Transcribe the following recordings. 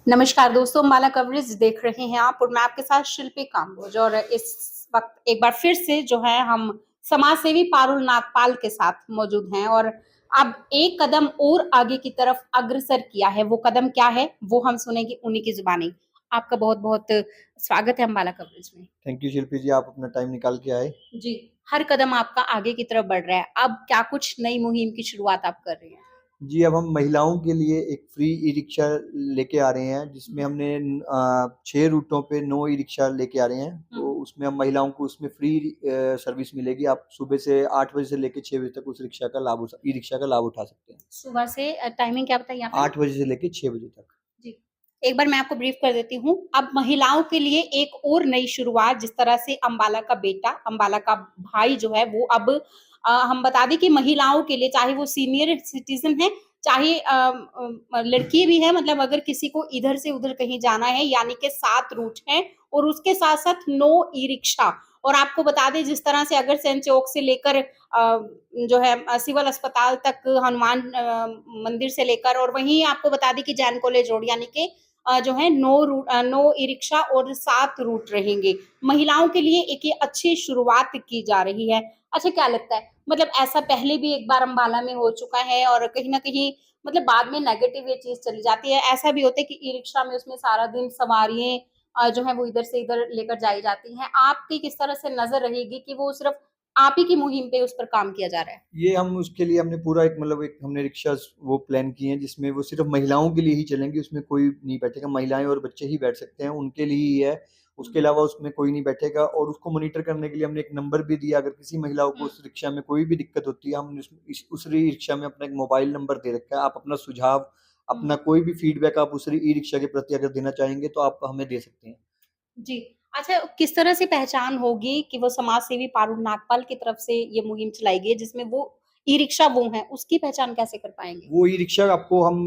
नमस्कार दोस्तों, अम्बाला कवरेज देख रहे हैं आप और मैं आपके साथ शिल्पी काम्बोज। और इस वक्त एक बार फिर से जो है हम समाज सेवी पारुल नागपाल के साथ मौजूद हैं और अब एक कदम और आगे की तरफ अग्रसर किया है। वो कदम क्या है वो हम सुनेंगे उन्हीं की जुबानी। आपका बहुत बहुत स्वागत है अम्बाला कवरेज में। थैंक यू शिल्पी जी, आप अपना टाइम निकाल के आए। जी, हर कदम आपका आगे की तरफ बढ़ रहा है। अब क्या कुछ नई मुहिम की शुरुआत आप कर रहे हैं? जी, अब हम महिलाओं के लिए एक फ्री ई रिक्शा लेके आ रहे हैं, जिसमें हमने 6 रूटों पे 9 ई रिक्शा लेके आ रहे हैं। तो उसमें हम महिलाओं को उसमें फ्री सर्विस मिलेगी। आप सुबह से 8 बजे से लेके 6 बजे तक उस रिक्शा का लाभ ई रिक्शा का लाभ उठा सकते हैं। सुबह से टाइमिंग क्या बताइए आपने? 8 बजे से लेके 6 बजे तक। जी। एक बार मैं आपको ब्रीफ कर देती हूँ। अब महिलाओं के लिए एक और नई शुरुआत, जिस तरह से अम्बाला का बेटा, अम्बाला का भाई जो है वो अब हम बता दें कि महिलाओं के लिए, चाहे वो सीनियर सिटीज़न है, चाहे लड़की भी है, मतलब अगर किसी को इधर से उधर कहीं जाना है, यानी कि 7 रूट हैं और उसके साथ-साथ 9 ई-रिक्शा। और आपको बता दें, जिस तरह से अग्रसेन चौक से लेकर जो है सिविल अस्पताल तक, हनुमान मंदिर से लेकर, और वहीं आपको बता दें कि जैन कॉलेज रोड, यानी कि जो है 9 ई-रिक्शा और 7 रूट रहेंगे। महिलाओं के लिए एक ये अच्छी शुरुआत की जा रही है। अच्छा, क्या लगता है, मतलब ऐसा पहले भी एक बार अम्बाला में हो चुका है और कहीं न कहीं मतलब बाद में नेगेटिव ये चीज़ चली जाती है। ऐसा भी होता है कि ई-रिक्शा में उसमें सारा दिन सवारियाँ जो है वो इधर से इधर लेकर जाई जाती हैं। आपकी किस तरह से नज़र रहेगी कि वो सिर्फ़ आप ही की मुहिम पे उस पर काम किया जा रहा है? ये हम उसके लिए हमने पूरा एक मतलब एक हमने रिक्शा वो प्लान किए हैं, जिसमें वो सिर्फ महिलाओं के लिए ही चलेंगे। उसमें कोई नहीं बैठेगा, महिलाएं और बच्चे ही बैठ सकते हैं, उनके लिए ही है। उसके अलावा उसमें कोई नहीं बैठेगा। और उसको मॉनिटर करने के लिए हमने एक नंबर भी दिया। अगर किसी महिलाओं को हुँ, उस रिक्शा में कोई भी दिक्कत होती है, हमने उस रिक्शा में अपना एक मोबाइल नंबर दे रखा है। आप अपना सुझाव, हुँ। अपना कोई भी फीडबैक आप उस ई रिक्शा के प्रति अगर देना चाहेंगे तो आप हमें दे सकते हैं। जी। अच्छा, किस तरह से पहचान होगी कि वो समाज सेवी पारुल नागपाल की तरफ से ये मुहिम चलाई गई है, जिसमें वो ई-रिक्शा वो हैं, उसकी पहचान कैसे कर पाएँगे? वो ई रिक्शा आपको हम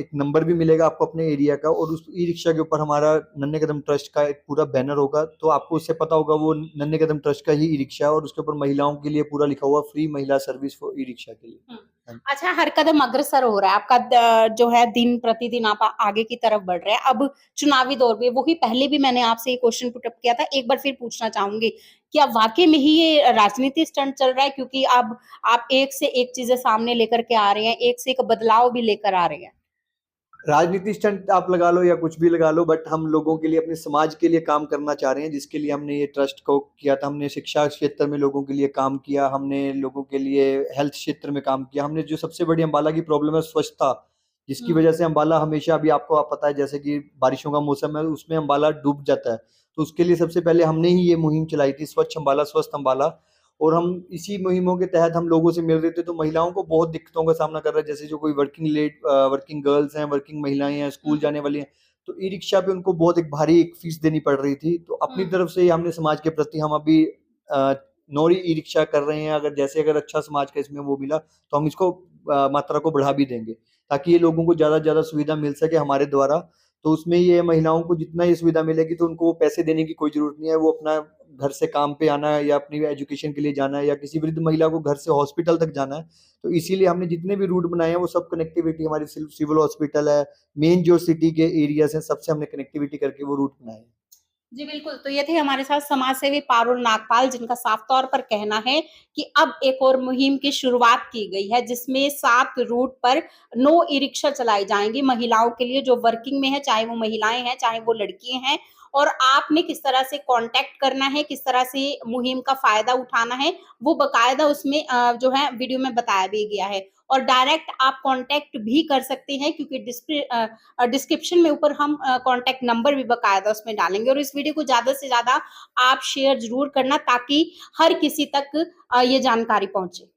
एक नंबर भी मिलेगा आपको अपने एरिया का, और उस ई रिक्शा के ऊपर हमारा नन्हे कदम ट्रस्ट का एक पूरा बैनर होगा। तो आपको उससे पता होगा वो नन्हे कदम ट्रस्ट का ही ई रिक्शा है, और उसके ऊपर महिलाओं के लिए पूरा लिखा हुआ फ्री महिला सर्विस फॉर ई रिक्शा के लिए। हुँ। हाँ। अच्छा, हर कदम अग्रसर हो रहा है आपका, जो है दिन प्रतिदिन आप आगे की तरफ बढ़ रहे हैं। अब चुनावी दौर में, वही पहले भी मैंने आपसे ये क्वेश्चन पुट अप किया था, एक बार फिर पूछना चाहूँगी, क्या वाक़ई में ही ये राजनीति स्टंट चल रहा है? क्योंकि अब आप एक से एक चीज़ें सामने लेकर के आ रहे हैं, एक से एक बदलाव भी लेकर आ रहे हैं। राजनीति स्टंट आप लगा लो या कुछ भी लगा लो, बट हम लोगों के लिए, अपने समाज के लिए काम करना चाह रहे हैं, जिसके लिए हमने ये ट्रस्ट को किया था। हमने शिक्षा क्षेत्र में लोगों के लिए काम किया, हमने लोगों के लिए हेल्थ क्षेत्र में काम किया। हमने जो सबसे बड़ी अम्बाला की प्रॉब्लम है स्वच्छता, जिसकी हुँ। वजह से अम्बाला हमेशा, अभी आपको आप पता है जैसे कि बारिशों का मौसम है, उसमें अम्बाला डूब जाता है। तो उसके लिए सबसे पहले हमने ही ये मुहिम चलाई थी, स्वच्छ अम्बाला स्वस्थ अम्बाला। और हम इसी मुहिमों के तहत हम लोगों से मिल रहे थे, तो महिलाओं को बहुत दिक्कतों का सामना कर रहा है। जैसे जो कोई वर्किंग गर्ल्स हैं, वर्किंग महिलाएं हैं, स्कूल हुँ, जाने वाली हैं, तो ई रिक्शा पे उनको बहुत एक भारी एक फीस देनी पड़ रही थी। तो अपनी हुँ। तरफ से हमने समाज के प्रति हम अभी नौरी ई रिक्शा कर रहे हैं। अगर अच्छा समाज का इसमें वो मिला, तो हम इसको मात्रा को बढ़ा भी देंगे, ताकि ये लोगों को ज़्यादा से ज़्यादा सुविधा मिल सके हमारे द्वारा। तो उसमें ये महिलाओं को जितना ये सुविधा मिलेगी, तो उनको वो पैसे देने की कोई ज़रूरत नहीं है। वो अपना घर से काम पे आना है, या अपनी एजुकेशन के लिए जाना है, या किसी वृद्ध महिला को घर से हॉस्पिटल तक जाना है, तो इसीलिए हमने जितने भी रूट बनाए हैं वो सब कनेक्टिविटी, हमारी सिविल हॉस्पिटल है, मेन जो सिटी के एरियाज़ हैं, सबसे हमने कनेक्टिविटी करके वो रूट बनाए हैं। जी, बिल्कुल। तो ये थे हमारे साथ समाज सेवी पारुल नागपाल, जिनका साफ तौर पर कहना है कि अब एक और मुहिम की शुरुआत की गई है, जिसमें 7 रूट पर नो ई-रिक्शा चलाई जाएँगी महिलाओं के लिए, जो वर्किंग में है, चाहे वो महिलाएँ हैं, चाहे वो लड़कियाँ हैं। और आपने किस तरह से कॉन्टैक्ट करना है, किस तरह से मुहिम का फ़ायदा उठाना है, वो बाकायदा उसमें जो है वीडियो में बताया भी गया है। और डायरेक्ट आप कॉन्टैक्ट भी कर सकते हैं, क्योंकि डिस्क्रिप्शन में ऊपर हम कॉन्टैक्ट नंबर भी बाकायदा उसमें डालेंगे। और इस वीडियो को ज़्यादा से ज़्यादा आप शेयर ज़रूर करना, ताकि हर किसी तक ये जानकारी पहुँचे।